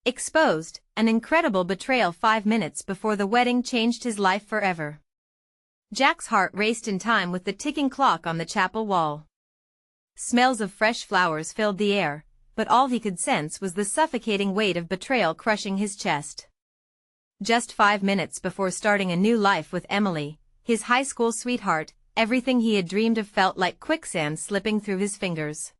Exposed, an incredible betrayal 5 minutes before the wedding changed his life forever. Jack's heart raced in time with the ticking clock on the chapel wall. Smells of fresh flowers filled the air, but all he could sense was the suffocating weight of betrayal crushing his chest. Just 5 minutes before starting a new life with Emily, his high school sweetheart, everything he had dreamed of felt like quicksand slipping through his fingers.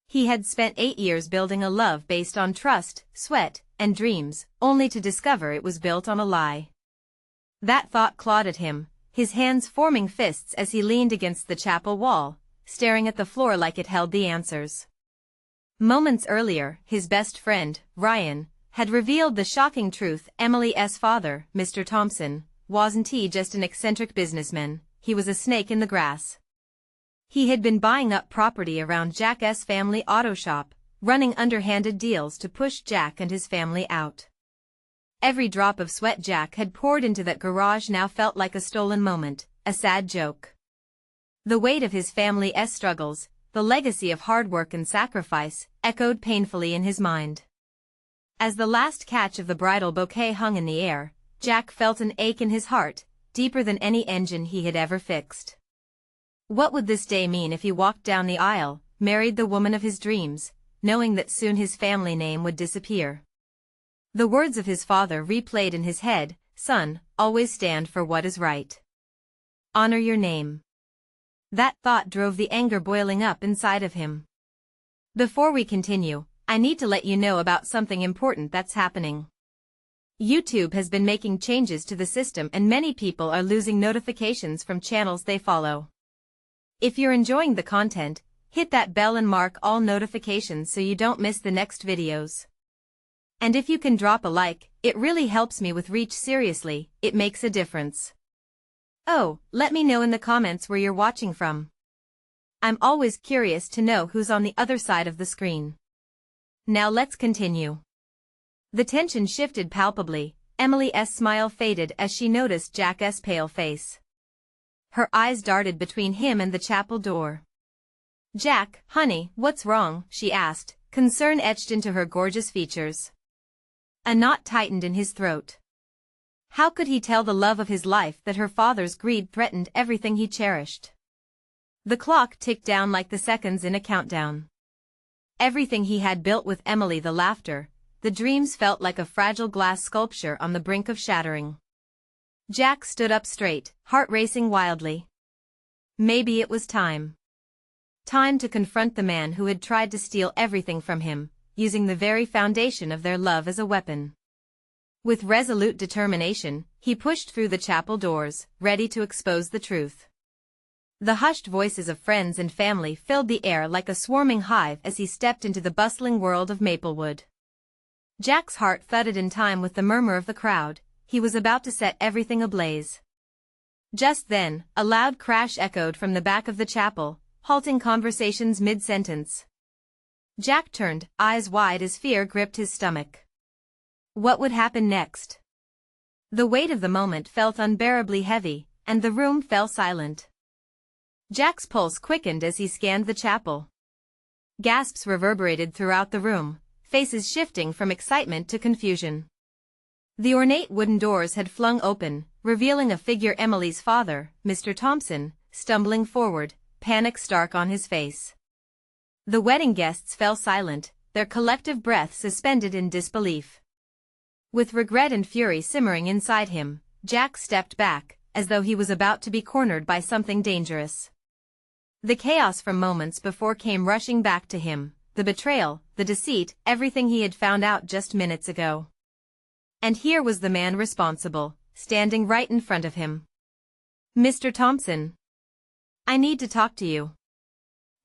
He had spent 8 years building a love based on trust, sweat, and dreams, only to discover it was built on a lie. That thought clawed at him, his hands forming fists as he leaned against the chapel wall, staring at the floor like it held the answers. Moments earlier, his best friend, Ryan, had revealed the shocking truth: Emily's father, Mr. Thompson, wasn't he just an eccentric businessman, he was a snake in the grass. He had been buying up property around Jack's family auto shop, running underhanded deals to push Jack and his family out. Every drop of sweat Jack had poured into that garage now felt like a stolen moment, a sad joke. The weight of his family's struggles, the legacy of hard work and sacrifice, echoed painfully in his mind. As the last catch of the bridal bouquet hung in the air, Jack felt an ache in his heart, deeper than any engine he had ever fixed. What would this day mean if he walked down the aisle, married the woman of his dreams, knowing that soon his family name would disappear? The words of his father replayed in his head: "Son, always stand for what is right. Honor your name." That thought drove the anger boiling up inside of him. Before we continue, I need to let you know about something important that's happening. YouTube has been making changes to the system and many people are losing notifications from channels they follow. If you're enjoying the content, hit that bell and mark all notifications so you don't miss the next videos. And if you can drop a like, it really helps me with reach. Seriously, it makes a difference. Oh, let me know in the comments where you're watching from. I'm always curious to know who's on the other side of the screen. Now let's continue. The tension shifted palpably. Emily's smile faded as she noticed Jack's pale face. Her eyes darted between him and the chapel door. "Jack, honey, what's wrong?" she asked, concern etched into her gorgeous features. A knot tightened in his throat. How could he tell the love of his life that her father's greed threatened everything he cherished? The clock ticked down like the seconds in a countdown. Everything he had built with Emily, the laughter, the dreams, felt like a fragile glass sculpture on the brink of shattering. Jack stood up straight, heart racing wildly. Maybe it was time. Time to confront the man who had tried to steal everything from him, using the very foundation of their love as a weapon. With resolute determination, he pushed through the chapel doors, ready to expose the truth. The hushed voices of friends and family filled the air like a swarming hive as he stepped into the bustling world of Maplewood. Jack's heart thudded in time with the murmur of the crowd. He was about to set everything ablaze. Just then, a loud crash echoed from the back of the chapel, halting conversations mid-sentence. Jack turned, eyes wide as fear gripped his stomach. What would happen next? The weight of the moment felt unbearably heavy, and the room fell silent. Jack's pulse quickened as he scanned the chapel. Gasps reverberated throughout the room, faces shifting from excitement to confusion. The ornate wooden doors had flung open, revealing a figure: Emily's father, Mr. Thompson, stumbling forward, panic stark on his face. The wedding guests fell silent, their collective breath suspended in disbelief. With regret and fury simmering inside him, Jack stepped back, as though he was about to be cornered by something dangerous. The chaos from moments before came rushing back to him, the betrayal, the deceit, everything he had found out just minutes ago. And here was the man responsible, standing right in front of him. "Mr. Thompson. I need to talk to you."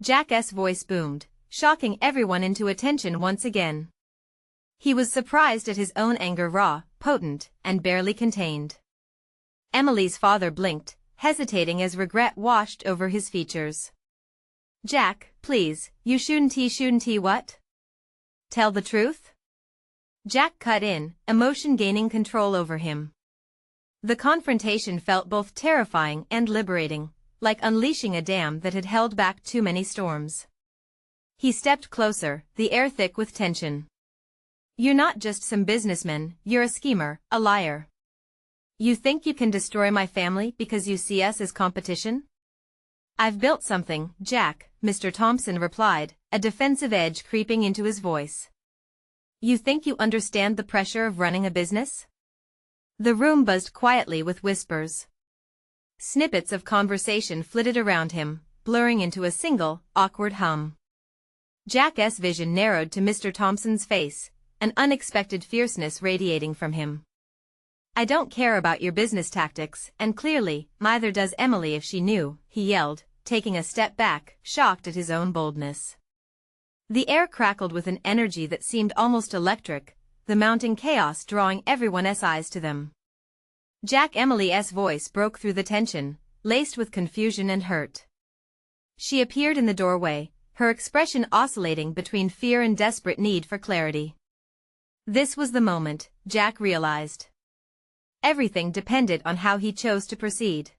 Jack's voice boomed, shocking everyone into attention once again. He was surprised at his own anger, raw, potent, and barely contained. Emily's father blinked, hesitating as regret washed over his features. "Jack, please, you shouldn't what? Tell the truth?" Jack cut in, emotion gaining control over him. The confrontation felt both terrifying and liberating, like unleashing a dam that had held back too many storms. He stepped closer, the air thick with tension. You're not just some businessman, you're a schemer, a liar. You think you can destroy my family because you see us as competition? I've built something, Jack, Mr. Thompson replied, a defensive edge creeping into his voice. You think you understand the pressure of running a business? The room buzzed quietly with whispers. Snippets of conversation flitted around him, blurring into a single, awkward hum. Jack's vision narrowed to Mr. Thompson's face, an unexpected fierceness radiating from him. I don't care about your business tactics, and clearly, neither does Emily if she knew, he yelled, taking a step back, shocked at his own boldness. The air crackled with an energy that seemed almost electric, the mounting chaos drawing everyone's eyes to them. Emily's voice broke through the tension, laced with confusion and hurt. She appeared in the doorway, her expression oscillating between fear and desperate need for clarity. This was the moment, Jack realized. Everything depended on how he chose to proceed.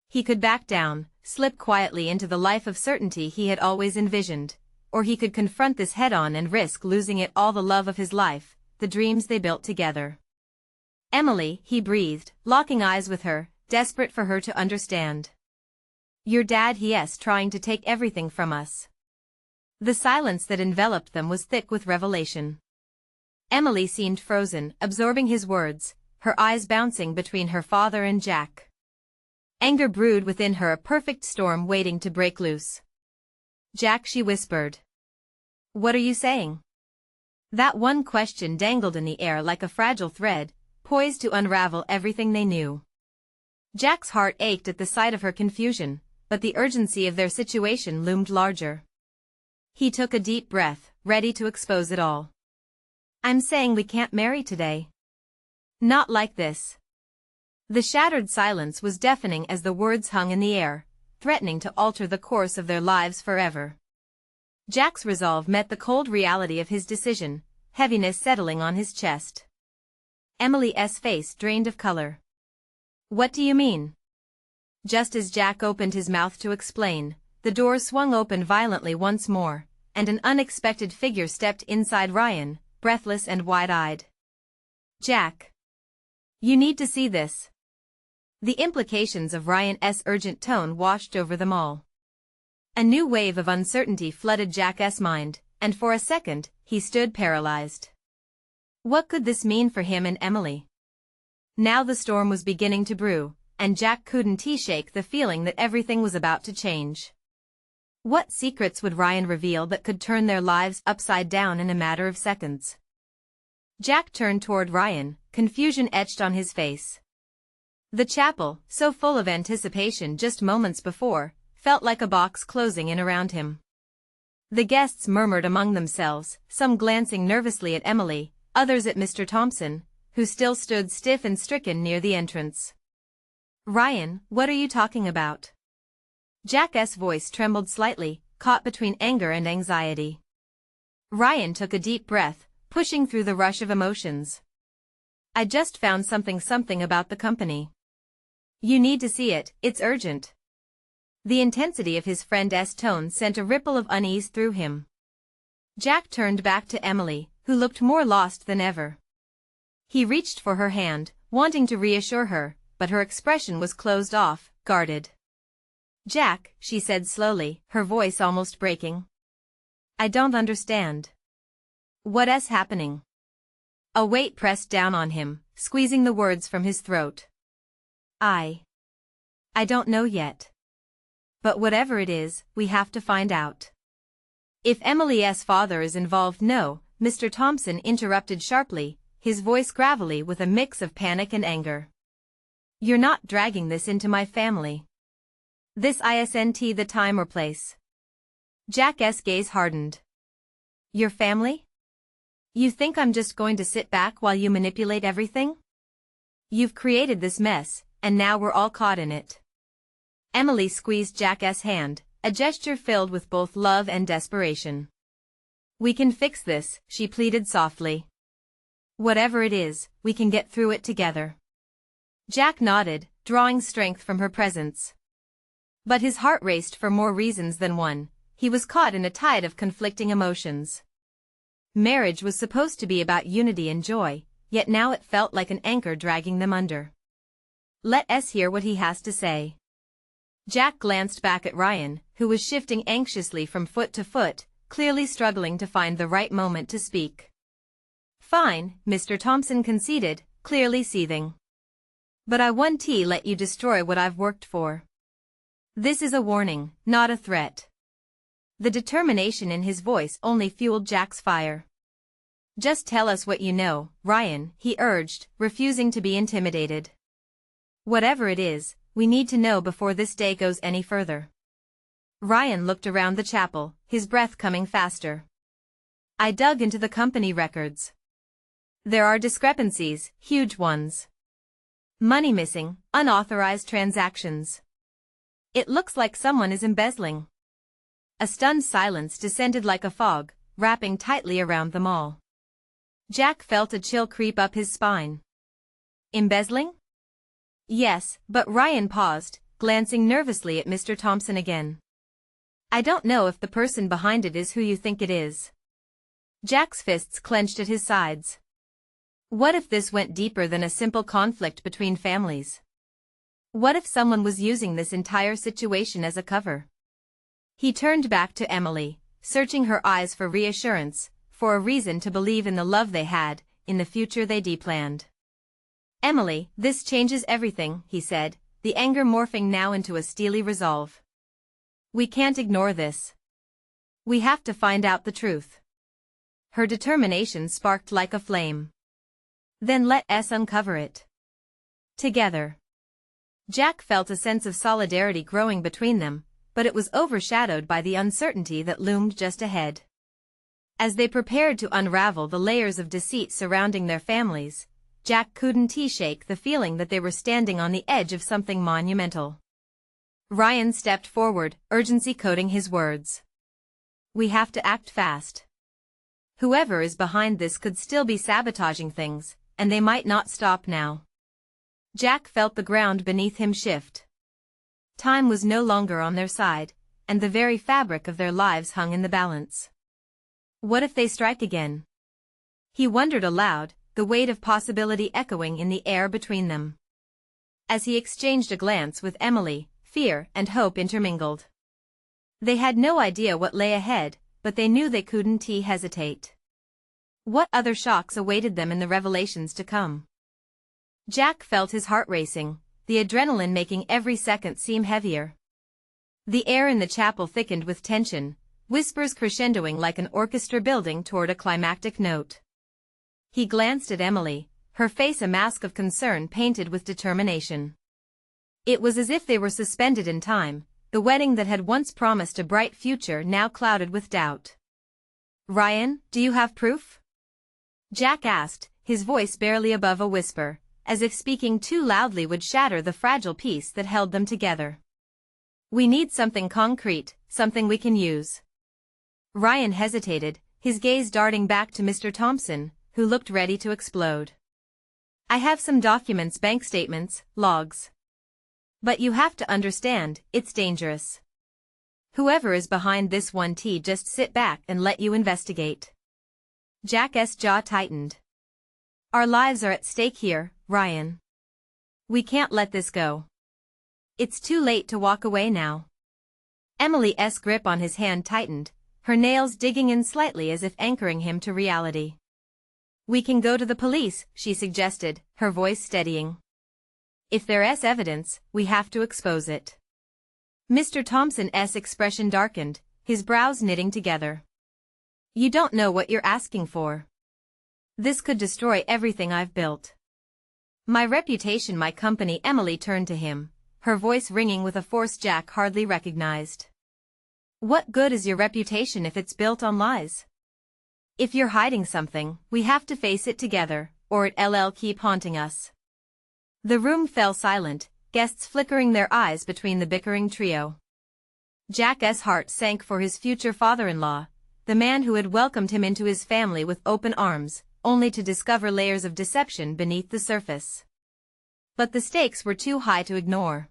He could back down, slip quietly into the life of certainty he had always envisioned, or he could confront this head-on and risk losing it all, the love of his life, the dreams they built together. Emily, he breathed, locking eyes with her, desperate for her to understand. Your dad, he's trying to take everything from us. The silence that enveloped them was thick with revelation. Emily seemed frozen, absorbing his words, her eyes bouncing between her father and Jack. Anger brewed within her, a perfect storm waiting to break loose. Jack, she whispered. What are you saying? That one question dangled in the air like a fragile thread, poised to unravel everything they knew. Jack's heart ached at the sight of her confusion, but the urgency of their situation loomed larger. He took a deep breath, ready to expose it all. I'm saying we can't marry today. Not like this. The shattered silence was deafening as the words hung in the air, threatening to alter the course of their lives forever. Jack's resolve met the cold reality of his decision, heaviness settling on his chest. Emily's face drained of color. What do you mean? Just as Jack opened his mouth to explain, the door swung open violently once more, and an unexpected figure stepped inside Ryan, breathless and wide-eyed. Jack. You need to see this. The implications of Ryan's urgent tone washed over them all. A new wave of uncertainty flooded Jack's mind, and for a second, he stood paralyzed. What could this mean for him and Emily? Now the storm was beginning to brew, and Jack couldn't shake the feeling that everything was about to change. What secrets would Ryan reveal that could turn their lives upside down in a matter of seconds? Jack turned toward Ryan, confusion etched on his face. The chapel, so full of anticipation just moments before, felt like a box closing in around him. The guests murmured among themselves, some glancing nervously at Emily, others at Mr. Thompson, who still stood stiff and stricken near the entrance. Ryan, what are you talking about? Jack's voice trembled slightly, caught between anger and anxiety. Ryan took a deep breath, pushing through the rush of emotions. I just found something about the company. You need to see it, it's urgent. The intensity of his friend's tone sent a ripple of unease through him. Jack turned back to Emily, who looked more lost than ever. He reached for her hand, wanting to reassure her, but her expression was closed off, guarded. Jack, she said slowly, her voice almost breaking. I don't understand. What's happening? A weight pressed down on him, squeezing the words from his throat. I don't know yet. But whatever it is, we have to find out. If Emily's father is involved, no, Mr. Thompson interrupted sharply, his voice gravelly with a mix of panic and anger. You're not dragging this into my family. This isn't the time or place. Jack's gaze hardened. Your family? You think I'm just going to sit back while you manipulate everything? You've created this mess, and now we're all caught in it. Emily squeezed Jack's hand, a gesture filled with both love and desperation. We can fix this, she pleaded softly. Whatever it is, we can get through it together. Jack nodded, drawing strength from her presence. But his heart raced for more reasons than one. He was caught in a tide of conflicting emotions. Marriage was supposed to be about unity and joy, yet now it felt like an anchor dragging them under. Let us hear what he has to say. Jack glanced back at Ryan, who was shifting anxiously from foot to foot, clearly struggling to find the right moment to speak. Fine, Mr. Thompson conceded, clearly seething. But I won't let you destroy what I've worked for. This is a warning, not a threat. The determination in his voice only fueled Jack's fire. Just tell us what you know, Ryan, he urged, refusing to be intimidated. Whatever it is, we need to know before this day goes any further. Ryan looked around the chapel, his breath coming faster. I dug into the company records. There are discrepancies, huge ones. Money missing, unauthorized transactions. It looks like someone is embezzling. A stunned silence descended like a fog, wrapping tightly around them all. Jack felt a chill creep up his spine. Embezzling? Yes, but Ryan paused, glancing nervously at Mr. Thompson again. I don't know if the person behind it is who you think it is. Jack's fists clenched at his sides. What if this went deeper than a simple conflict between families? What if someone was using this entire situation as a cover? He turned back to Emily, searching her eyes for reassurance, for a reason to believe in the love they had, in the future they planned. Emily, this changes everything, he said, the anger morphing now into a steely resolve. We can't ignore this. We have to find out the truth. Her determination sparked like a flame. Then let us uncover it. Together. Jack felt a sense of solidarity growing between them, but it was overshadowed by the uncertainty that loomed just ahead. As they prepared to unravel the layers of deceit surrounding their families, Jack couldn't shake the feeling that they were standing on the edge of something monumental. Ryan stepped forward, urgency coating his words. We have to act fast. Whoever is behind this could still be sabotaging things, and they might not stop now. Jack felt the ground beneath him shift. Time was no longer on their side, and the very fabric of their lives hung in the balance. What if they strike again? He wondered aloud, the weight of possibility echoing in the air between them. As he exchanged a glance with Emily, fear and hope intermingled. They had no idea what lay ahead, but they knew they couldn't hesitate. What other shocks awaited them in the revelations to come? Jack felt his heart racing, the adrenaline making every second seem heavier. The air in the chapel thickened with tension, whispers crescendoing like an orchestra building toward a climactic note. He glanced at Emily, her face a mask of concern painted with determination. It was as if they were suspended in time, the wedding that had once promised a bright future now clouded with doubt. Ryan, do you have proof? Jack asked, his voice barely above a whisper, as if speaking too loudly would shatter the fragile peace that held them together. We need something concrete, something we can use. Ryan hesitated, his gaze darting back to Mr. Thompson, who looked ready to explode. I have some documents, bank statements, logs. But you have to understand, it's dangerous. Whoever is behind this just sit back and let you investigate. Jack's jaw tightened. Our lives are at stake here, Ryan. We can't let this go. It's too late to walk away now. Emily's grip on his hand tightened, her nails digging in slightly as if anchoring him to reality. We can go to the police, she suggested, her voice steadying. If there's evidence, we have to expose it. Mr. Thompson's expression darkened, his brows knitting together. You don't know what you're asking for. This could destroy everything I've built. My reputation, my company. Emily turned to him, her voice ringing with a force Jack hardly recognized. What good is your reputation if it's built on lies? If you're hiding something, we have to face it together, or it'll keep haunting us. The room fell silent, guests flickering their eyes between the bickering trio. Jack's heart sank for his future father-in-law, the man who had welcomed him into his family with open arms, only to discover layers of deception beneath the surface. But the stakes were too high to ignore.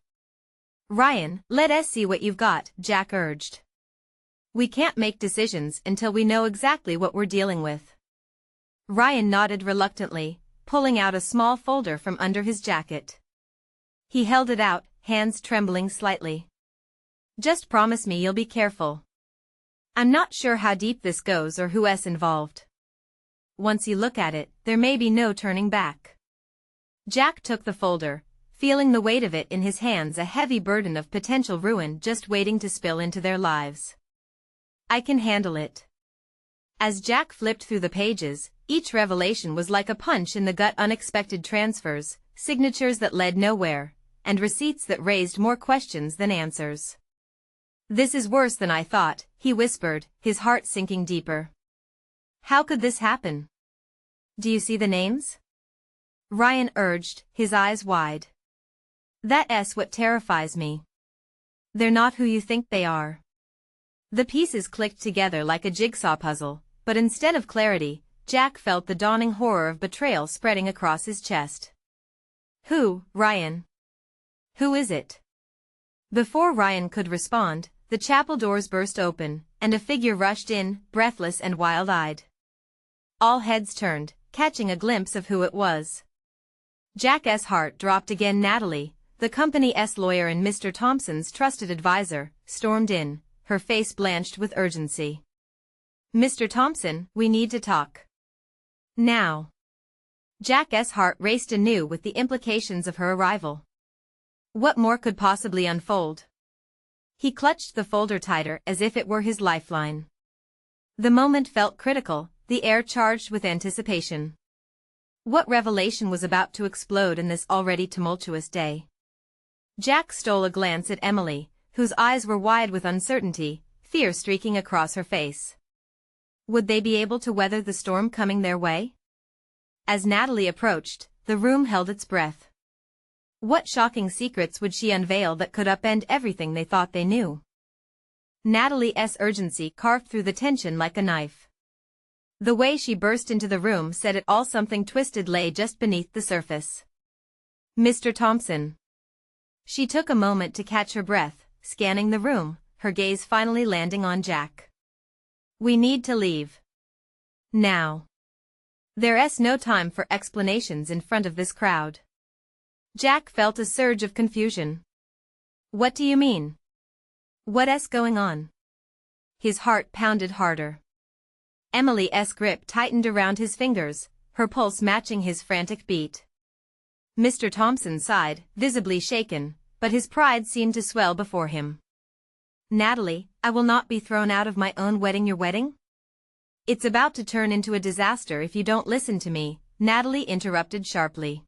Ryan, let us see what you've got, Jack urged. We can't make decisions until we know exactly what we're dealing with. Ryan nodded reluctantly, pulling out a small folder from under his jacket. He held it out, hands trembling slightly. Just promise me you'll be careful. I'm not sure how deep this goes or who's involved. Once you look at it, there may be no turning back. Jack took the folder, feeling the weight of it in his hands, a heavy burden of potential ruin just waiting to spill into their lives. I can handle it. As Jack flipped through the pages, each revelation was like a punch in the gut. Unexpected transfers, signatures that led nowhere, and receipts that raised more questions than answers. This is worse than I thought, he whispered, his heart sinking deeper. How could this happen? Do you see the names? Ryan urged, his eyes wide. That's what terrifies me. They're not who you think they are. The pieces clicked together like a jigsaw puzzle, but instead of clarity, Jack felt the dawning horror of betrayal spreading across his chest. Who, Ryan? Who is it? Before Ryan could respond, the chapel doors burst open, and a figure rushed in, breathless and wild-eyed. All heads turned, catching a glimpse of who it was. Jack's heart dropped again. Natalie, the company's lawyer and Mr. Thompson's trusted advisor, stormed in, her face blanched with urgency. Mr. Thompson, we need to talk. Now. Jack's heart raced anew with the implications of her arrival. What more could possibly unfold? He clutched the folder tighter as if it were his lifeline. The moment felt critical, the air charged with anticipation. What revelation was about to explode in this already tumultuous day? Jack stole a glance at Emily, whose eyes were wide with uncertainty, fear streaking across her face. Would they be able to weather the storm coming their way? As Natalie approached, the room held its breath. What shocking secrets would she unveil that could upend everything they thought they knew? Natalie's urgency carved through the tension like a knife. The way she burst into the room said it all. Something twisted lay just beneath the surface. Mr. Thompson. She took a moment to catch her breath, scanning the room, her gaze finally landing on Jack. We need to leave. Now. There's no time for explanations in front of this crowd. Jack felt a surge of confusion. What do you mean? What's going on? His heart pounded harder. Emily's grip tightened around his fingers, her pulse matching his frantic beat. Mr. Thompson sighed, visibly shaken, but his pride seemed to swell before him. Natalie, I will not be thrown out of my own wedding. Your wedding? It's about to turn into a disaster if you don't listen to me, Natalie interrupted sharply.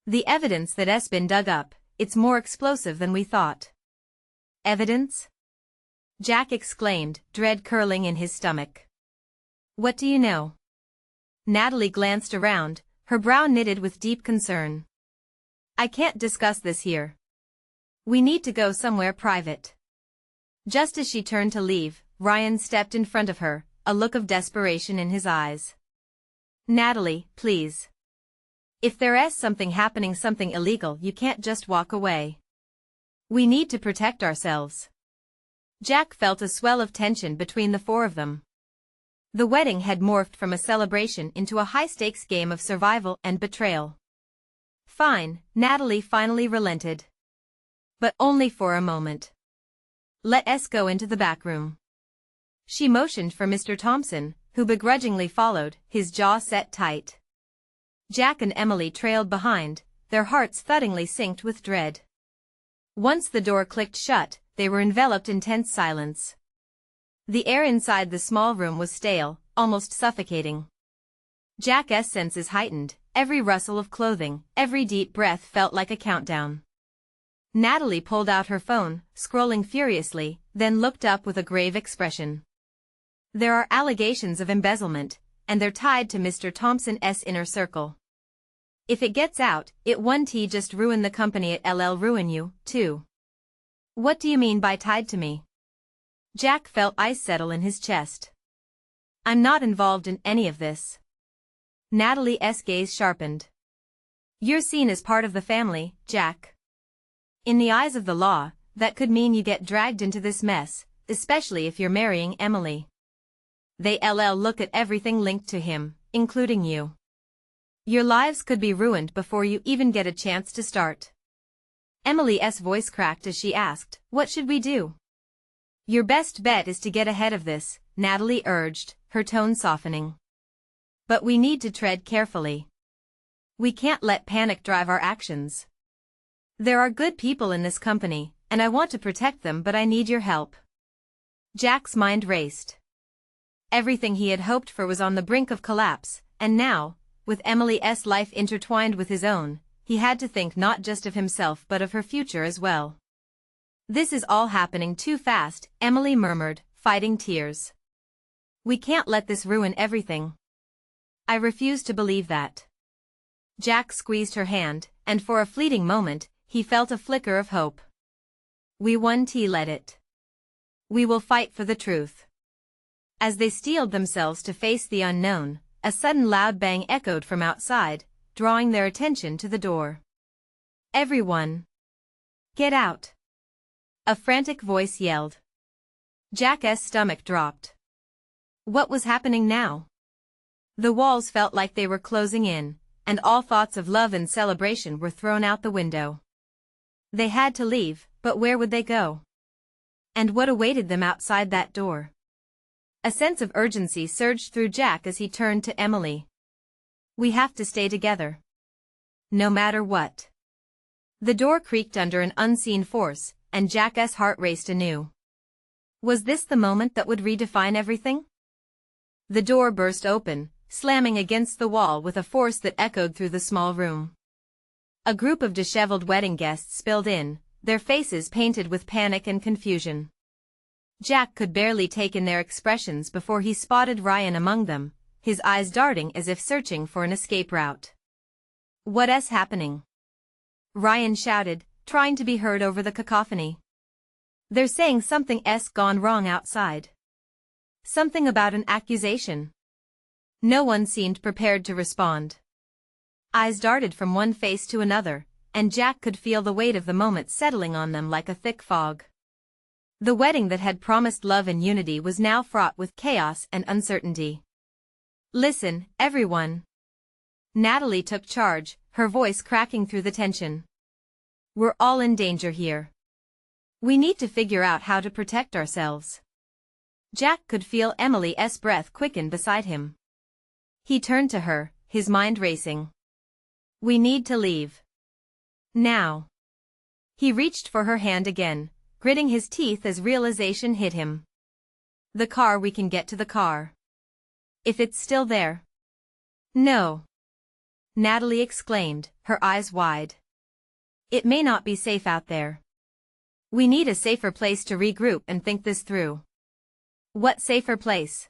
The evidence that's been dug up, it's more explosive than we thought. Evidence? Jack exclaimed, dread curling in his stomach. What do you know? Natalie glanced around, her brow knitted with deep concern. I can't discuss this here. We need to go somewhere private. Just as she turned to leave, Ryan stepped in front of her, a look of desperation in his eyes. Natalie, please. If there's something happening, something illegal, you can't just walk away. We need to protect ourselves. Jack felt a swell of tension between the four of them. The wedding had morphed from a celebration into a high-stakes game of survival and betrayal. Fine, Natalie finally relented. But only for a moment. Let's go into the back room. She motioned for Mr. Thompson, who begrudgingly followed, his jaw set tight. Jack and Emily trailed behind, their hearts thuddingly synced with dread. Once the door clicked shut, they were enveloped in tense silence. The air inside the small room was stale, almost suffocating. Jack's senses heightened, every rustle of clothing, every deep breath felt like a countdown. Natalie pulled out her phone, scrolling furiously, then looked up with a grave expression. There are allegations of embezzlement, and they're tied to Mr. Thompson's inner circle. If it gets out, it won't just ruin the company, it'll ruin you, too. What do you mean by tied to me? Jack felt ice settle in his chest. I'm not involved in any of this. Natalie's gaze sharpened. You're seen as part of the family, Jack. In the eyes of the law, that could mean you get dragged into this mess, especially if you're marrying Emily. They'll look at everything linked to him, including you. Your lives could be ruined before you even get a chance to start. Emily's voice cracked as she asked, "What should we do?" "Your best bet is to get ahead of this," Natalie urged, her tone softening. "But we need to tread carefully. We can't let panic drive our actions. There are good people in this company, and I want to protect them, but I need your help." Jack's mind raced. Everything he had hoped for was on the brink of collapse, and now, with Emily's life intertwined with his own, he had to think not just of himself but of her future as well. "This is all happening too fast," Emily murmured, fighting tears. "We can't let this ruin everything." "I refuse to believe that." Jack squeezed her hand, and for a fleeting moment, he felt a flicker of hope. "We won't let it. We will fight for the truth." As they steeled themselves to face the unknown, a sudden loud bang echoed from outside, drawing their attention to the door. "Everyone! Get out!" a frantic voice yelled. Jack's stomach dropped. What was happening now? The walls felt like they were closing in, and all thoughts of love and celebration were thrown out the window. They had to leave, but where would they go? And what awaited them outside that door? A sense of urgency surged through Jack as he turned to Emily. "We have to stay together. No matter what." The door creaked under an unseen force, and Jack's heart raced anew. Was this the moment that would redefine everything? The door burst open, slamming against the wall with a force that echoed through the small room. A group of disheveled wedding guests spilled in, their faces painted with panic and confusion. Jack could barely take in their expressions before he spotted Ryan among them, his eyes darting as if searching for an escape route. "What's happening?" Ryan shouted, trying to be heard over the cacophony. "They're saying something's gone wrong outside. Something about an accusation." No one seemed prepared to respond. Eyes darted from one face to another, and Jack could feel the weight of the moment settling on them like a thick fog. The wedding that had promised love and unity was now fraught with chaos and uncertainty. "Listen, everyone." Natalie took charge, her voice cracking through the tension. "We're all in danger here. We need to figure out how to protect ourselves." Jack could feel Emily's breath quicken beside him. He turned to her, his mind racing. "We need to leave. Now." He reached for her hand again, gritting his teeth as realization hit him. "The car, we can get to the car. If it's still there." "No," Natalie exclaimed, her eyes wide. "It may not be safe out there. We need a safer place to regroup and think this through." "What safer place?"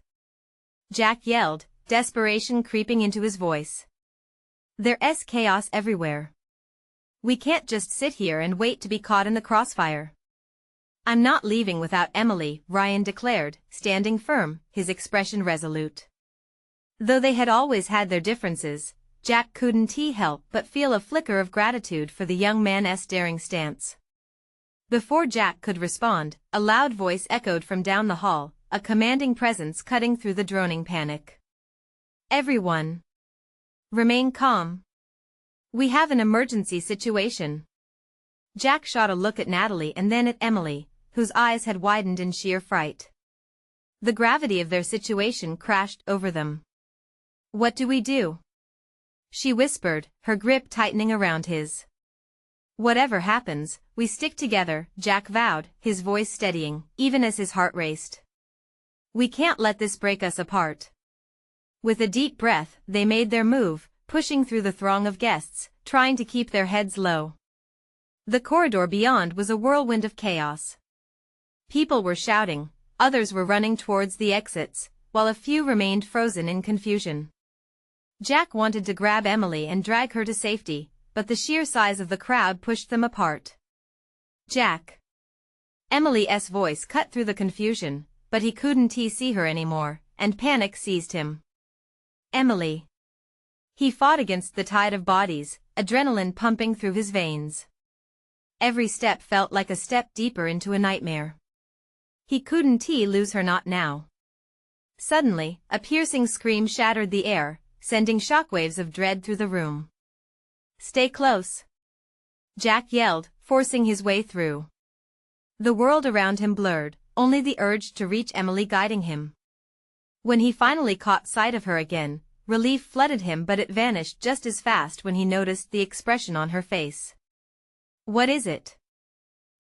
Jack yelled, desperation creeping into his voice. "There's chaos everywhere. We can't just sit here and wait to be caught in the crossfire." "I'm not leaving without Emily," Ryan declared, standing firm, his expression resolute. Though they had always had their differences, Jack couldn't help but feel a flicker of gratitude for the young man's daring stance. Before Jack could respond, a loud voice echoed from down the hall, a commanding presence cutting through the droning panic. "Everyone, remain calm. We have an emergency situation." Jack shot a look at Natalie and then at Emily, whose eyes had widened in sheer fright. The gravity of their situation crashed over them. "What do we do?" she whispered, her grip tightening around his. "Whatever happens, we stick together," Jack vowed, his voice steadying, even as his heart raced. "We can't let this break us apart." With a deep breath, they made their move, pushing through the throng of guests, trying to keep their heads low. The corridor beyond was a whirlwind of chaos. People were shouting, others were running towards the exits, while a few remained frozen in confusion. Jack wanted to grab Emily and drag her to safety, but the sheer size of the crowd pushed them apart. "Jack." Emily's voice cut through the confusion, but he couldn't see her anymore, and panic seized him. "Emily." He fought against the tide of bodies, adrenaline pumping through his veins. Every step felt like a step deeper into a nightmare. He couldn't lose her, not now. Suddenly, a piercing scream shattered the air, sending shockwaves of dread through the room. "Stay close!" Jack yelled, forcing his way through. The world around him blurred, only the urge to reach Emily guiding him. When he finally caught sight of her again, relief flooded him, but it vanished just as fast when he noticed the expression on her face. "What is it?"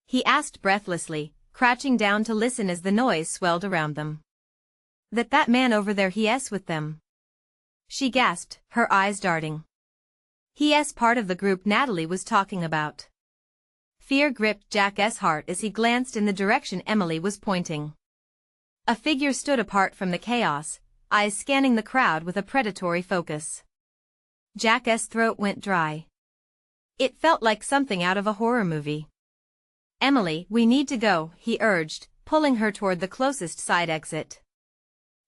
he asked breathlessly, crouching down to listen as the noise swelled around them. That man over there, he's with them," she gasped, her eyes darting. He's part of the group Natalie was talking about. Fear gripped Jack's heart as he glanced in the direction Emily was pointing. A figure stood apart from the chaos, eyes scanning the crowd with a predatory focus. Jack's throat went dry. It felt like something out of a horror movie. "Emily, we need to go," he urged, pulling her toward the closest side exit.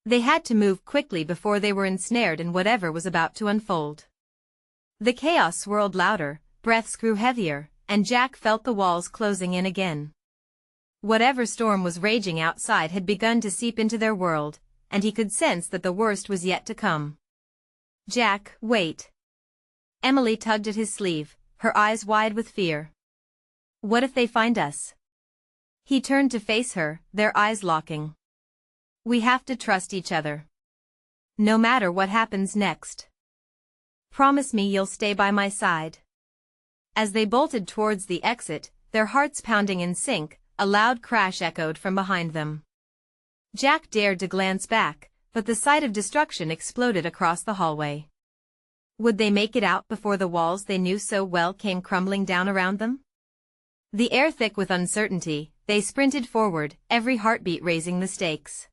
They had to move quickly before they were ensnared in whatever was about to unfold. The chaos swirled louder, breaths grew heavier, and Jack felt the walls closing in again. Whatever storm was raging outside had begun to seep into their world, and he could sense that the worst was yet to come. "Jack, wait." Emily tugged at his sleeve, her eyes wide with fear. "What if they find us?" He turned to face her, their eyes locking. "We have to trust each other. No matter what happens next. Promise me you'll stay by my side." As they bolted towards the exit, their hearts pounding in sync, a loud crash echoed from behind them. Jack dared to glance back, but the sight of destruction exploded across the hallway. Would they make it out before the walls they knew so well came crumbling down around them? The air thick with uncertainty, they sprinted forward, every heartbeat raising the stakes.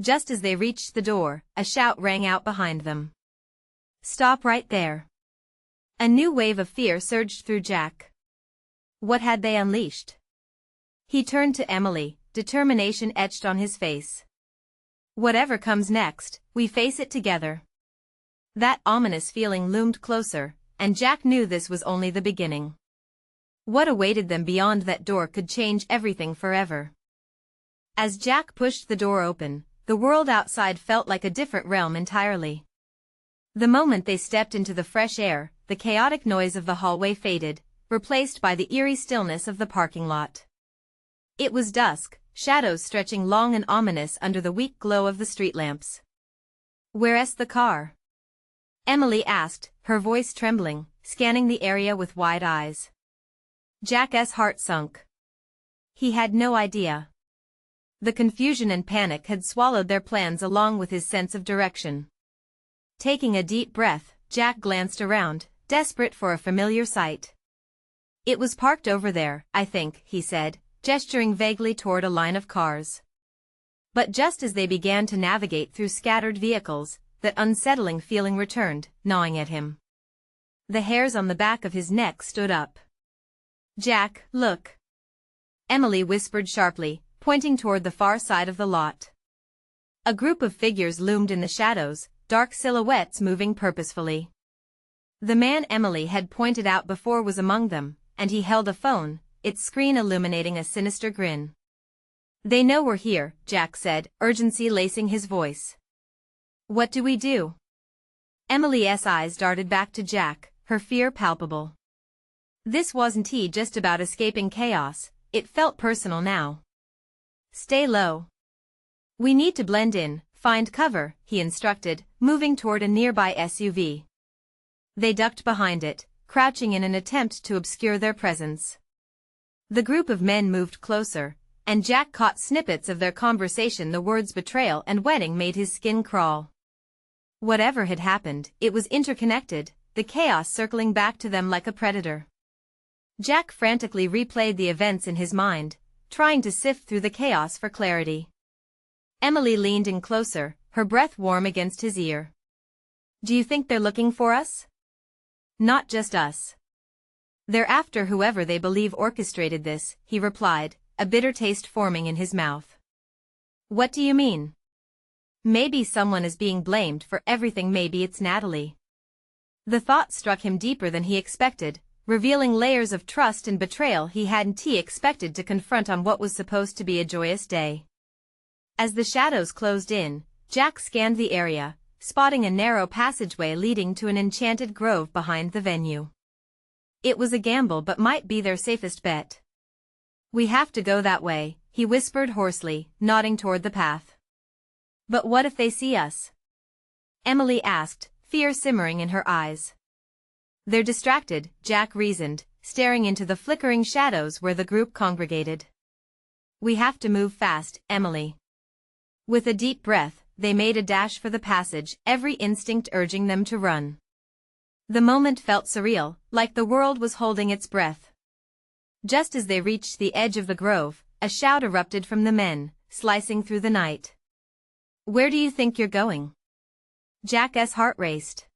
Just as they reached the door, a shout rang out behind them. "Stop right there!" A new wave of fear surged through Jack. What had they unleashed? He turned to Emily, determination etched on his face. "Whatever comes next, we face it together." That ominous feeling loomed closer, and Jack knew this was only the beginning. What awaited them beyond that door could change everything forever. As Jack pushed the door open, the world outside felt like a different realm entirely. The moment they stepped into the fresh air, the chaotic noise of the hallway faded, replaced by the eerie stillness of the parking lot. It was dusk, shadows stretching long and ominous under the weak glow of the street lamps. "Where's the car?" Emily asked, her voice trembling, scanning the area with wide eyes. Jack's heart sunk. He had no idea. The confusion and panic had swallowed their plans along with his sense of direction. Taking a deep breath, Jack glanced around, desperate for a familiar sight. "It was parked over there, I think," he said, gesturing vaguely toward a line of cars. But just as they began to navigate through scattered vehicles, that unsettling feeling returned, gnawing at him. The hairs on the back of his neck stood up. "Jack, look!" Emily whispered sharply, pointing toward the far side of the lot. A group of figures loomed in the shadows, dark silhouettes moving purposefully. The man Emily had pointed out before was among them, and he held a phone, its screen illuminating a sinister grin. "They know we're here," Jack said, urgency lacing his voice. "What do we do?" Emily's eyes darted back to Jack, her fear palpable. This wasn't just about escaping chaos, it felt personal now. "Stay low. We need to blend in, find cover," he instructed, moving toward a nearby SUV. They ducked behind it, crouching in an attempt to obscure their presence. The group of men moved closer, and Jack caught snippets of their conversation. The words betrayal and wedding made his skin crawl. Whatever had happened, it was interconnected, the chaos circling back to them like a predator. Jack frantically replayed the events in his mind, trying to sift through the chaos for clarity. Emily leaned in closer, her breath warm against his ear. "Do you think they're looking for us?" "Not just us. They're after whoever they believe orchestrated this," he replied, a bitter taste forming in his mouth. "What do you mean?" "Maybe someone is being blamed for everything. Maybe it's Natalie." The thought struck him deeper than he expected, revealing layers of trust and betrayal he hadn't expected to confront on what was supposed to be a joyous day. As the shadows closed in, Jack scanned the area, spotting a narrow passageway leading to an enchanted grove behind the venue. It was a gamble but might be their safest bet. "We have to go that way," he whispered hoarsely, nodding toward the path. "But what if they see us?" Emily asked, fear simmering in her eyes. "They're distracted," Jack reasoned, staring into the flickering shadows where the group congregated. "We have to move fast, Emily." With a deep breath, they made a dash for the passage, every instinct urging them to run. The moment felt surreal, like the world was holding its breath. Just as they reached the edge of the grove, a shout erupted from the men, slicing through the night. "Where do you think you're going?" Jack's heart raced.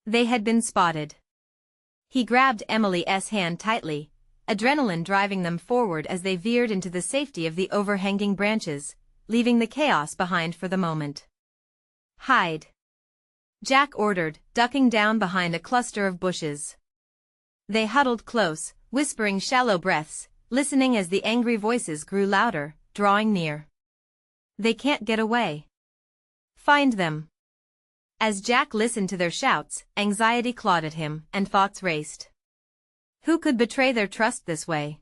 They had been spotted. He grabbed Emily's hand tightly, adrenaline driving them forward as they veered into the safety of the overhanging branches, leaving the chaos behind for the moment. "Hide," Jack ordered, ducking down behind a cluster of bushes. They huddled close, whispering shallow breaths, listening as the angry voices grew louder, drawing near. "They can't get away. Find them." As Jack listened to their shouts, anxiety clawed at him, and thoughts raced. Who could betray their trust this way?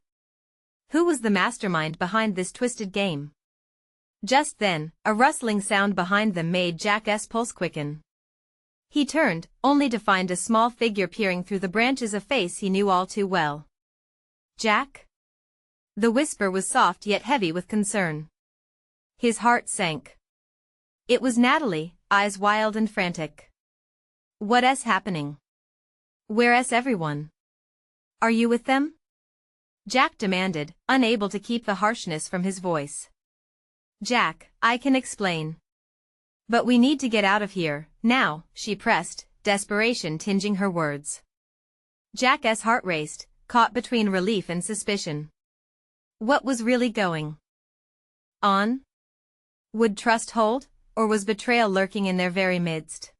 Who was the mastermind behind this twisted game? Just then, a rustling sound behind them made Jack's pulse quicken. He turned, only to find a small figure peering through the branches, a face he knew all too well. "Jack?" The whisper was soft yet heavy with concern. His heart sank. It was Natalie, eyes wild and frantic. "What's happening? Where's everyone? Are you with them?" Jack demanded, unable to keep the harshness from his voice. "Jack, I can explain. But we need to get out of here, now," she pressed, desperation tinging her words. Jack's heart raced, caught between relief and suspicion. What was really going on? Would trust hold, or was betrayal lurking in their very midst?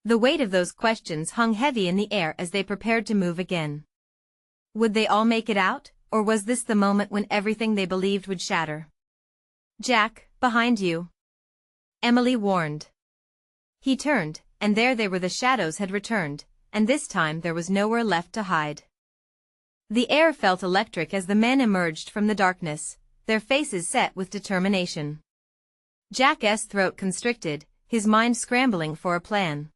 The weight of those questions hung heavy in the air as they prepared to move again. Would they all make it out, or was this the moment when everything they believed would shatter? "Jack, behind you," Emily warned. He turned, and there they were. The shadows had returned, and this time there was nowhere left to hide. The air felt electric as the men emerged from the darkness, their faces set with determination. Jack's throat constricted, his mind scrambling for a plan.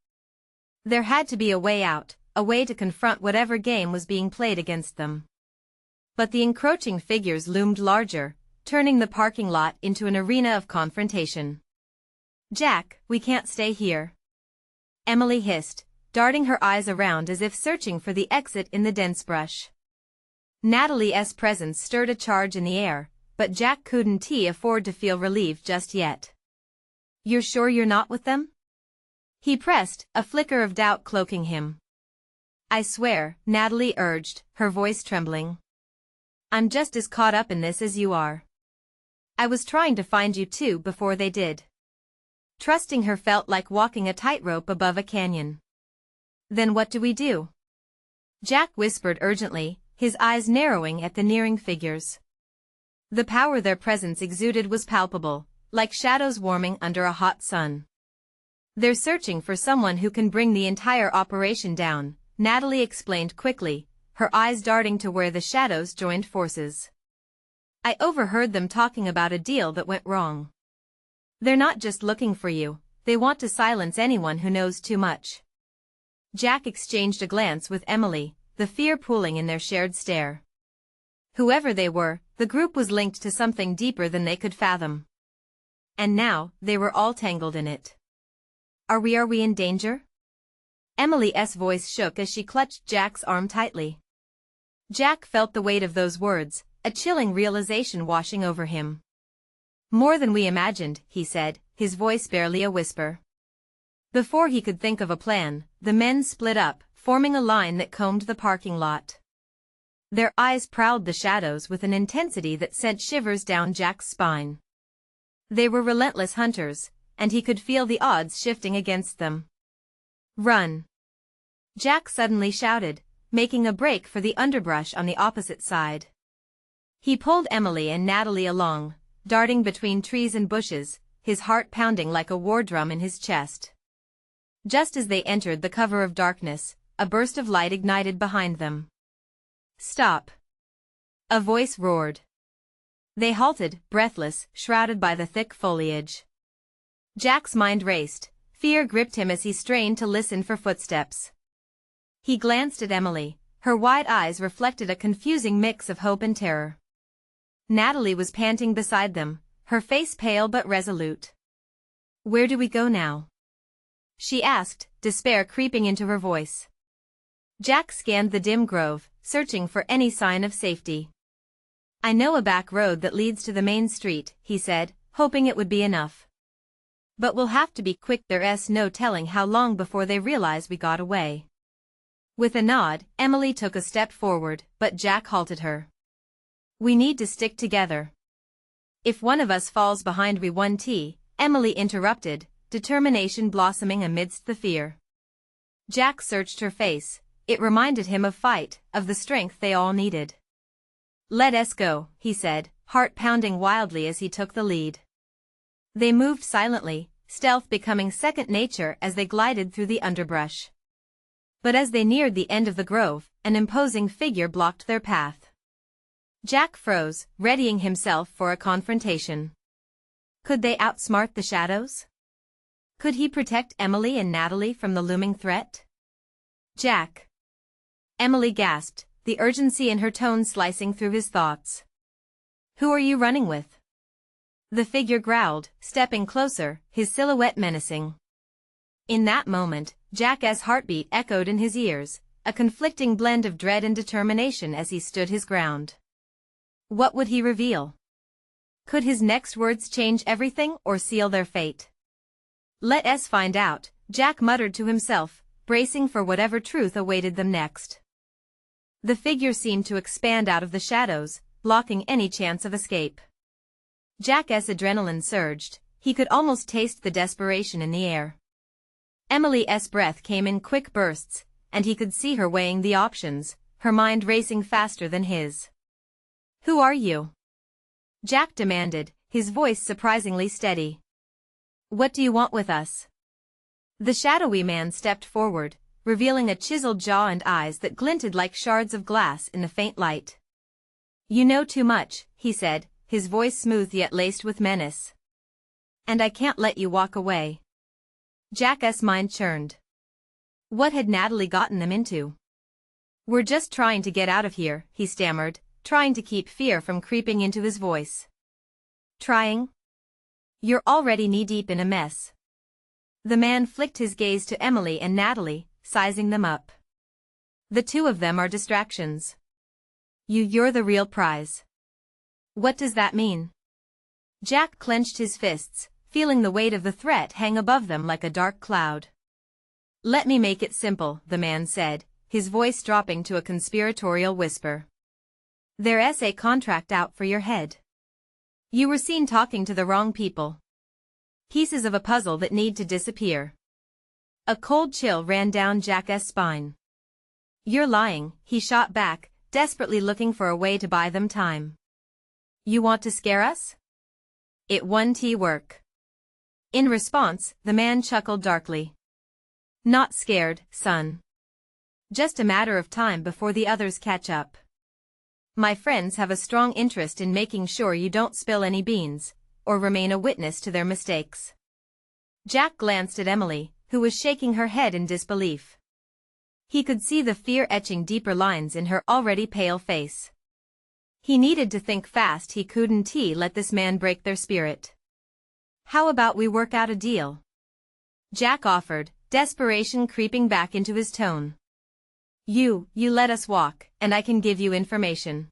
There had to be a way out, a way to confront whatever game was being played against them. But the encroaching figures loomed larger, turning the parking lot into an arena of confrontation. "Jack, we can't stay here," Emily hissed, darting her eyes around as if searching for the exit in the dense brush. Natalie's presence stirred a charge in the air, but Jack couldn't afford to feel relieved just yet. "You're sure you're not with them?" he pressed, a flicker of doubt cloaking him. "I swear," Natalie urged, her voice trembling. "I'm just as caught up in this as you are. I was trying to find you too before they did." Trusting her felt like walking a tightrope above a canyon. "Then what do we do?" Jack whispered urgently, his eyes narrowing at the nearing figures. The power their presence exuded was palpable, like shadows warming under a hot sun. "They're searching for someone who can bring the entire operation down," Natalie explained quickly, her eyes darting to where the shadows joined forces. "I overheard them talking about a deal that went wrong. They're not just looking for you, they want to silence anyone who knows too much." Jack exchanged a glance with Emily, the fear pooling in their shared stare. Whoever they were, the group was linked to something deeper than they could fathom. And now, they were all tangled in it. Are we in danger?" Emily's voice shook as she clutched Jack's arm tightly. Jack felt the weight of those words, a chilling realization washing over him. "More than we imagined," he said, his voice barely a whisper. Before he could think of a plan, the men split up, forming a line that combed the parking lot. Their eyes prowled the shadows with an intensity that sent shivers down Jack's spine. They were relentless hunters, and he could feel the odds shifting against them. "Run!" Jack suddenly shouted, making a break for the underbrush on the opposite side. He pulled Emily and Natalie along, darting between trees and bushes, his heart pounding like a war drum in his chest. Just as they entered the cover of darkness, a burst of light ignited behind them. "Stop!" a voice roared. They halted, breathless, shrouded by the thick foliage. Jack's mind raced, fear gripped him as he strained to listen for footsteps. He glanced at Emily, her wide eyes reflected a confusing mix of hope and terror. Natalie was panting beside them, her face pale but resolute. "Where do we go now?" she asked, despair creeping into her voice. Jack scanned the dim grove, searching for any sign of safety. "I know a back road that leads to the main street," he said, hoping it would be enough. "But we'll have to be quick, there's no telling how long before they realize we got away." With a nod, Emily took a step forward, but Jack halted her. "We need to stick together. If one of us falls behind we won't," Emily interrupted, determination blossoming amidst the fear. Jack searched her face. It reminded him of fight, of the strength they all needed. "Let us go," he said, heart pounding wildly as he took the lead. They moved silently, stealth becoming second nature as they glided through the underbrush. But as they neared the end of the grove, an imposing figure blocked their path. Jack froze, readying himself for a confrontation. Could they outsmart the shadows? Could he protect Emily and Natalie from the looming threat? "Jack!" Emily gasped, the urgency in her tone slicing through his thoughts. "Who are you running with?" The figure growled, stepping closer, his silhouette menacing. In that moment, Jack's heartbeat echoed in his ears, a conflicting blend of dread and determination as he stood his ground. What would he reveal? Could his next words change everything or seal their fate? "Let us find out," Jack muttered to himself, bracing for whatever truth awaited them next. The figure seemed to expand out of the shadows, blocking any chance of escape. Jack's adrenaline surged, he could almost taste the desperation in the air. Emily's breath came in quick bursts, and he could see her weighing the options, her mind racing faster than his. "Who are you?" Jack demanded, his voice surprisingly steady. "What do you want with us?" The shadowy man stepped forward, revealing a chiseled jaw and eyes that glinted like shards of glass in the faint light. "You know too much," he said, his voice smooth yet laced with menace. "And I can't let you walk away." Jack's mind churned. What had Natalie gotten them into? "We're just trying to get out of here," he stammered, trying to keep fear from creeping into his voice. "Trying? You're already knee-deep in a mess." The man flicked his gaze to Emily and Natalie, sizing them up. "The two of them are distractions. You're the real prize." "What does that mean?" Jack clenched his fists, feeling the weight of the threat hang above them like a dark cloud. "Let me make it simple," the man said, his voice dropping to a conspiratorial whisper. "There's a contract out for your head. You were seen talking to the wrong people. Pieces of a puzzle that need to disappear." A cold chill ran down Jack's spine. "You're lying," he shot back, desperately looking for a way to buy them time. "You want to scare us?" "It won't work." In response, the man chuckled darkly. "Not scared, son. Just a matter of time before the others catch up. My friends have a strong interest in making sure you don't spill any beans, or remain a witness to their mistakes." Jack glanced at Emily, who was shaking her head in disbelief. He could see the fear etching deeper lines in her already pale face. He needed to think fast. He couldn't let this man break their spirit. "How about we work out a deal?" Jack offered, desperation creeping back into his tone. You let us walk, and I can give you information."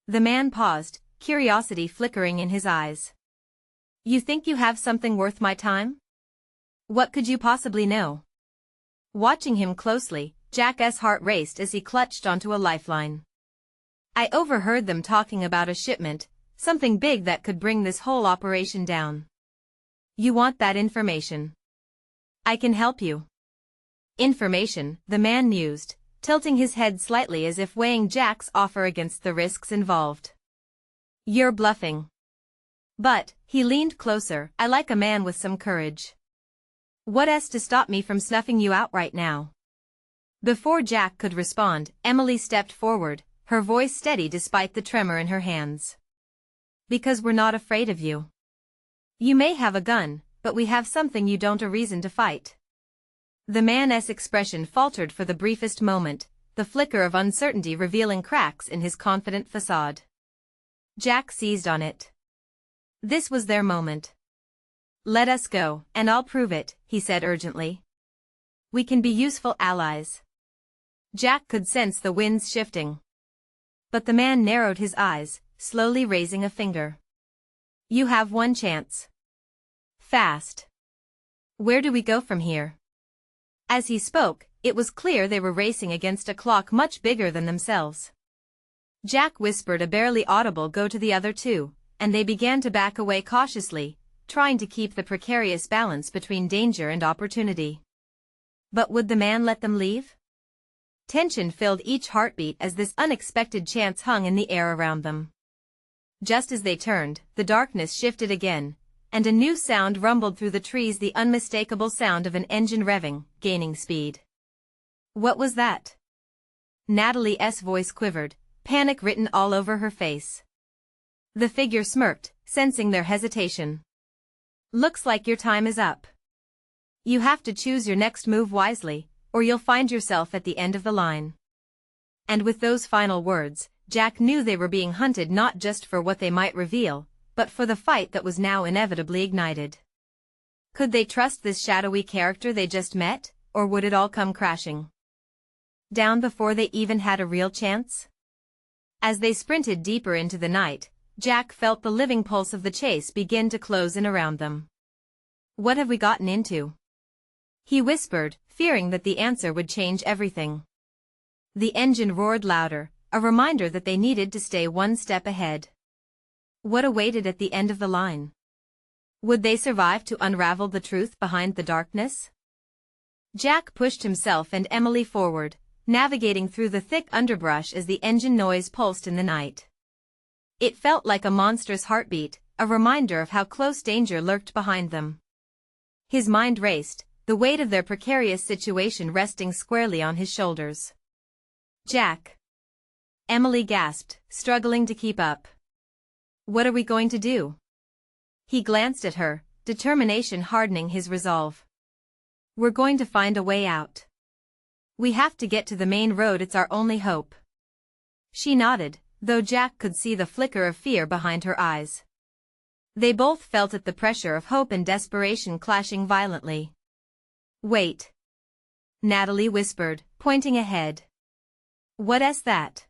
The man paused, curiosity flickering in his eyes. "You think you have something worth my time? What could you possibly know?" Watching him closely, Jack's heart raced as he clutched onto a lifeline. "I overheard them talking about a shipment, something big that could bring this whole operation down. You want that information? I can help you." "Information," the man mused, tilting his head slightly as if weighing Jack's offer against the risks involved. "You're bluffing." "But," he leaned closer, "I like a man with some courage. What's to stop me from snuffing you out right now?" Before Jack could respond, Emily stepped forward, her voice steady despite the tremor in her hands. "Because we're not afraid of you. You may have a gun, but we have something you don't, a reason to fight." The man's expression faltered for the briefest moment, the flicker of uncertainty revealing cracks in his confident facade. Jack seized on it. This was their moment. "Let us go, and I'll prove it," he said urgently. "We can be useful allies." Jack could sense the winds shifting. But the man narrowed his eyes, slowly raising a finger. "You have one chance. Fast. Where do we go from here?" As he spoke, it was clear they were racing against a clock much bigger than themselves. Jack whispered a barely audible "go" to the other two, and they began to back away cautiously, trying to keep the precarious balance between danger and opportunity. But would the man let them leave? Tension filled each heartbeat as this unexpected chance hung in the air around them. Just as they turned, the darkness shifted again, and a new sound rumbled through the trees, the unmistakable sound of an engine revving, gaining speed. What was that? Natalie's voice quivered, panic written all over her face. The figure smirked, sensing their hesitation. "Looks like your time is up. You have to choose your next move wisely, or you'll find yourself at the end of the line." And with those final words, Jack knew they were being hunted not just for what they might reveal, but for the fight that was now inevitably ignited. Could they trust this shadowy character they just met, or would it all come crashing down before they even had a real chance? As they sprinted deeper into the night, Jack felt the living pulse of the chase begin to close in around them. "What have we gotten into?" he whispered, fearing that the answer would change everything. The engine roared louder, a reminder that they needed to stay one step ahead. What awaited at the end of the line? Would they survive to unravel the truth behind the darkness? Jack pushed himself and Emily forward, navigating through the thick underbrush as the engine noise pulsed in the night. It felt like a monstrous heartbeat, a reminder of how close danger lurked behind them. His mind raced, the weight of their precarious situation resting squarely on his shoulders. "Jack!" Emily gasped, struggling to keep up. "What are we going to do?" He glanced at her, determination hardening his resolve. "We're going to find a way out. We have to get to the main road, it's our only hope." She nodded, though Jack could see the flicker of fear behind her eyes. They both felt it, the pressure of hope and desperation clashing violently. "Wait," Natalie whispered, pointing ahead. "What's that?"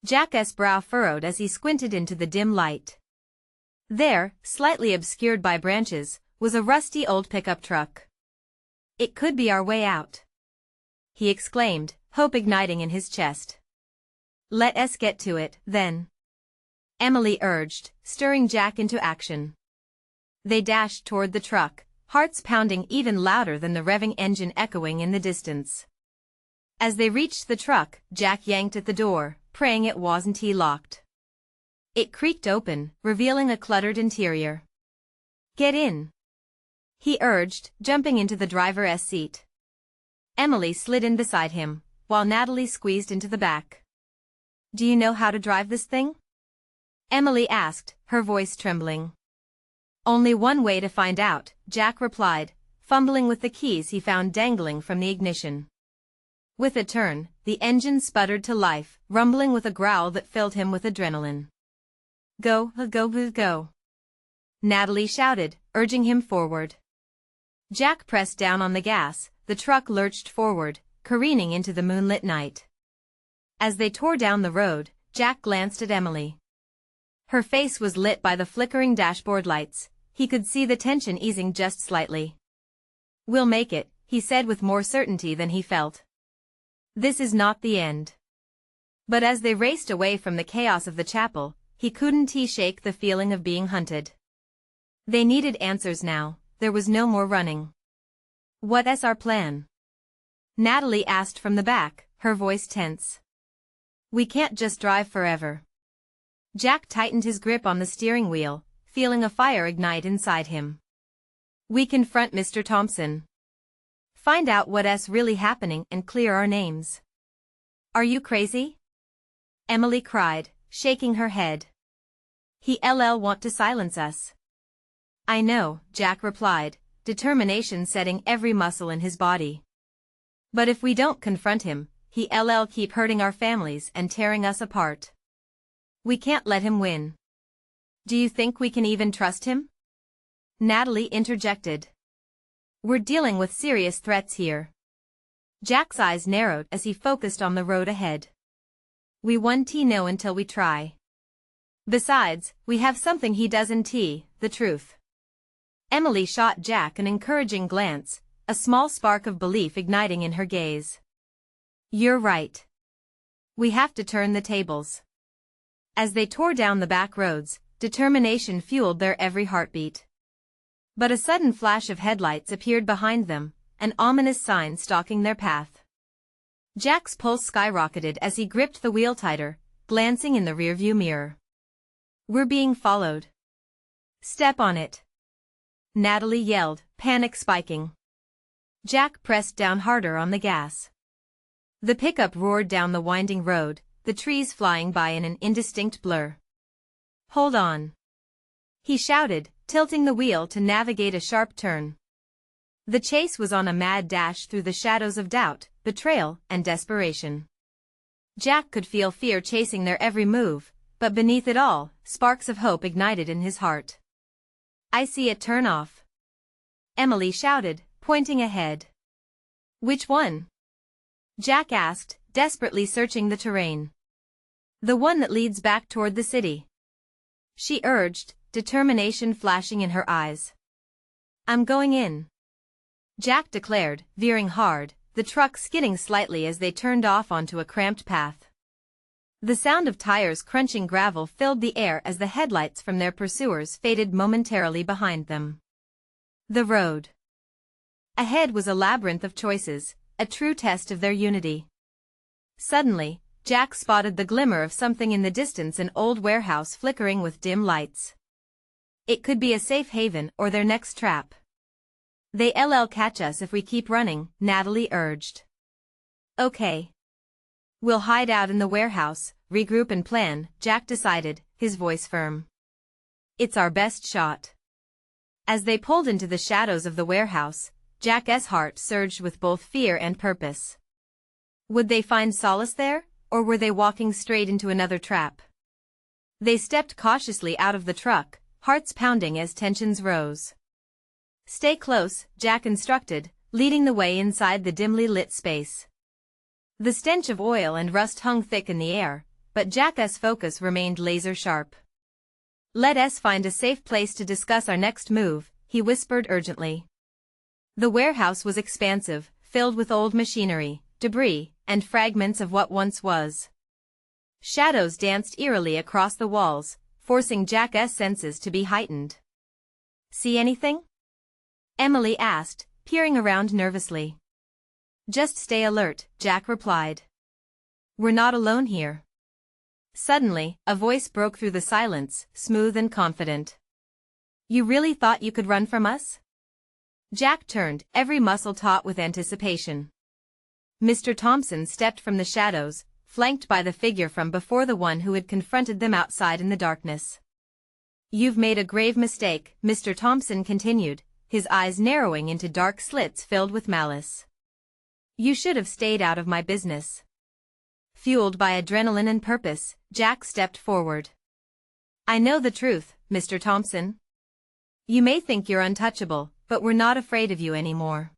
Jack's brow furrowed as he squinted into the dim light. There, slightly obscured by branches, was a rusty old pickup truck. "It could be our way out," he exclaimed, hope igniting in his chest. "Let us get to it, then," Emily urged, stirring Jack into action. They dashed toward the truck, hearts pounding even louder than the revving engine echoing in the distance. As they reached the truck, Jack yanked at the door, praying it wasn't locked. It creaked open, revealing a cluttered interior. "Get in," he urged, jumping into the driver's seat. Emily slid in beside him, while Natalie squeezed into the back. "Do you know how to drive this thing?" Emily asked, her voice trembling. "Only one way to find out," Jack replied, fumbling with the keys he found dangling from the ignition. With a turn, the engine sputtered to life, rumbling with a growl that filled him with adrenaline. Go, go, go," Natalie shouted, urging him forward. Jack pressed down on the gas, the truck lurched forward, careening into the moonlit night. As they tore down the road, Jack glanced at Emily. Her face was lit by the flickering dashboard lights, he could see the tension easing just slightly. "We'll make it," he said with more certainty than he felt. "This is not the end." But as they raced away from the chaos of the chapel, he couldn't shake the feeling of being hunted. They needed answers now, there was no more running. "What's our plan?" Natalie asked from the back, her voice tense. We can't just drive forever. Jack tightened his grip on the steering wheel, feeling a fire ignite inside him. We confront Mr. Thompson. Find out what's really happening and clear our names. Are you crazy? Emily cried, shaking her head. He'll want to silence us. I know, Jack replied, determination setting every muscle in his body. But if we don't confront him, he'll keep hurting our families and tearing us apart. We can't let him win. Do you think we can even trust him? Natalie interjected. We're dealing with serious threats here. Jack's eyes narrowed as he focused on the road ahead. We won't know until we try. Besides, we have something he doesn't, the truth. Emily shot Jack an encouraging glance, a small spark of belief igniting in her gaze. You're right. We have to turn the tables. As they tore down the back roads, determination fueled their every heartbeat. But a sudden flash of headlights appeared behind them, an ominous sign stalking their path. Jack's pulse skyrocketed as he gripped the wheel tighter, glancing in the rearview mirror. We're being followed. Step on it. Natalie yelled, panic spiking. Jack pressed down harder on the gas. The pickup roared down the winding road, the trees flying by in an indistinct blur. Hold on. He shouted, tilting the wheel to navigate a sharp turn. The chase was on a mad dash through the shadows of doubt, betrayal, and desperation. Jack could feel fear chasing their every move, but beneath it all, sparks of hope ignited in his heart. I see it, turn off. Emily shouted, pointing ahead. Which one? Jack asked, desperately searching the terrain. The one that leads back toward the city. She urged, determination flashing in her eyes. I'm going in. Jack declared, veering hard, the truck skidding slightly as they turned off onto a cramped path. The sound of tires crunching gravel filled the air as the headlights from their pursuers faded momentarily behind them. The road. Ahead was a labyrinth of choices, a true test of their unity. Suddenly, Jack spotted the glimmer of something in the distance, an old warehouse flickering with dim lights. It could be a safe haven or their next trap. They'll catch us if we keep running, Natalie urged. Okay. We'll hide out in the warehouse, regroup and plan, Jack decided, his voice firm. It's our best shot. As they pulled into the shadows of the warehouse, Jack's heart surged with both fear and purpose. Would they find solace there, or were they walking straight into another trap? They stepped cautiously out of the truck, hearts pounding as tensions rose. Stay close, Jack instructed, leading the way inside the dimly lit space. The stench of oil and rust hung thick in the air, but Jack's focus remained laser-sharp. Let us find a safe place to discuss our next move, he whispered urgently. The warehouse was expansive, filled with old machinery, debris, and fragments of what once was. Shadows danced eerily across the walls, forcing Jack's senses to be heightened. See anything? Emily asked, peering around nervously. Just stay alert, Jack replied. We're not alone here. Suddenly, a voice broke through the silence, smooth and confident. You really thought you could run from us? Jack turned, every muscle taut with anticipation. Mr. Thompson stepped from the shadows, flanked by the figure from before, the one who had confronted them outside in the darkness. You've made a grave mistake, Mr. Thompson continued, his eyes narrowing into dark slits filled with malice. You should have stayed out of my business. Fueled by adrenaline and purpose, Jack stepped forward. I know the truth, Mr. Thompson. You may think you're untouchable, but we're not afraid of you anymore.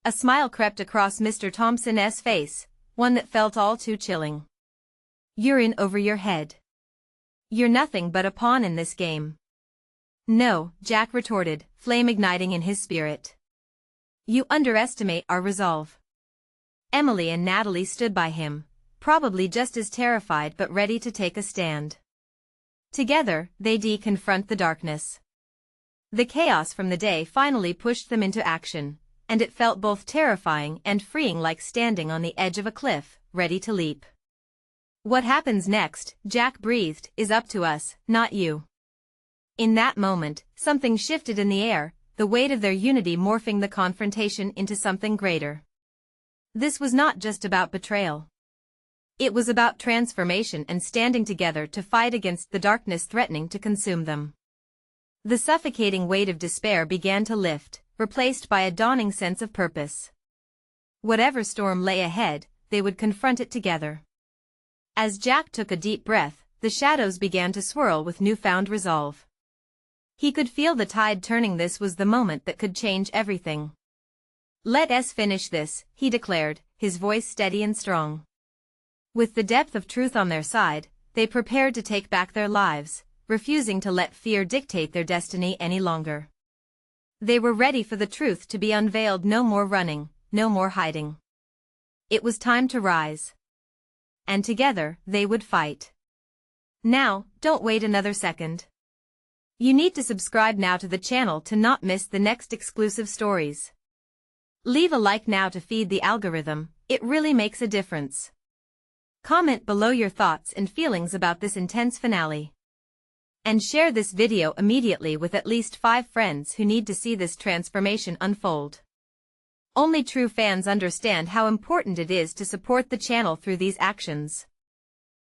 A smile crept across Mr. Thompson's face, one that felt all too chilling. You're in over your head. You're nothing but a pawn in this game. No, Jack retorted, flame igniting in his spirit. You underestimate our resolve. Emily and Natalie stood by him, probably just as terrified but ready to take a stand. Together, they'd confront the darkness. The chaos from the day finally pushed them into action, and it felt both terrifying and freeing, like standing on the edge of a cliff, ready to leap. "What happens next," Jack breathed, "is up to us, not you." In that moment, something shifted in the air, the weight of their unity morphing the confrontation into something greater. This was not just about betrayal. It was about transformation and standing together to fight against the darkness threatening to consume them. The suffocating weight of despair began to lift, replaced by a dawning sense of purpose. Whatever storm lay ahead, they would confront it together. As Jack took a deep breath, the shadows began to swirl with newfound resolve. He could feel the tide turning. This was the moment that could change everything. "Let us finish this," he declared, his voice steady and strong. With the depth of truth on their side, they prepared to take back their lives, refusing to let fear dictate their destiny any longer. They were ready for the truth to be unveiled. No more running, no more hiding. It was time to rise. And together, they would fight. Now, don't wait another second. You need to subscribe now to the channel to not miss the next exclusive stories. Leave a like now to feed the algorithm, it really makes a difference. Comment below your thoughts and feelings about this intense finale. And share this video immediately with at least 5 friends who need to see this transformation unfold. Only true fans understand how important it is to support the channel through these actions.